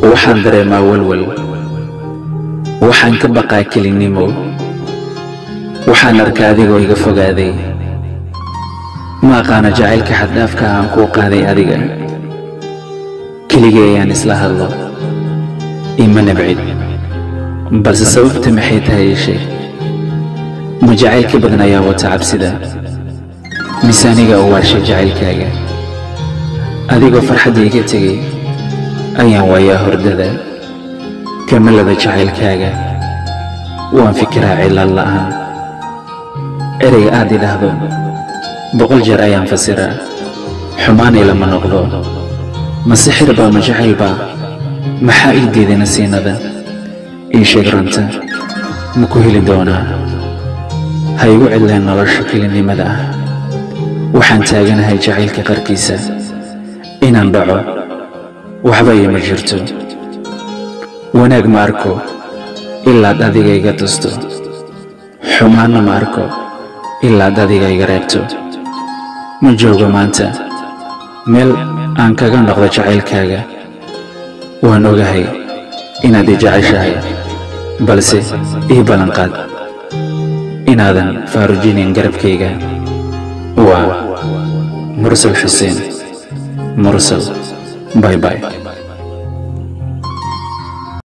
waxaan dareemaa walwal, waxaan ka baqaa kelinimo, waxaan arkaa adigoo iga fogaaday. ma aqaana jacaylka xad-dhaafka aan kuu qaaday adiga. keligay ayaan isla hadlo, ima nabcid, balse sababta maxay tahay ii sheeg. ma jacayl ka badan ayaa wata cabsida, mise aniga u waashay jacaylkaaga. adigoo farxadda iga tegay ayaan waayaa hordada. kamalada jacaylkaaga waan fikiraa cilad la'aan. ereyga aad idhaahdo 100 jeer ayaan fasiraa, xumaan ilama noqdo. ma sixir baa ma jacayl baa, maxaa ii diiday nasiinada. ii sheeg ranta, ma ku heli doonaa. ha igu cidleen nolosha kelinimada ah. waxaan taaganahay jacaylka qarkiisa, inaan dhaco waxba iima jirto. wanaag ma arko ilaad adiga iga tusto, xumaanna ma arko ilaad adiga iga reebto. ma joogo maanta meel aan kaga noqdo jacaylkaaga. waan ogahay inaad i jeceshahay, balse ii ballanqaad inaadan faarujinin garabkayga. waa Mursal Xuseen Mursal. Bye bye.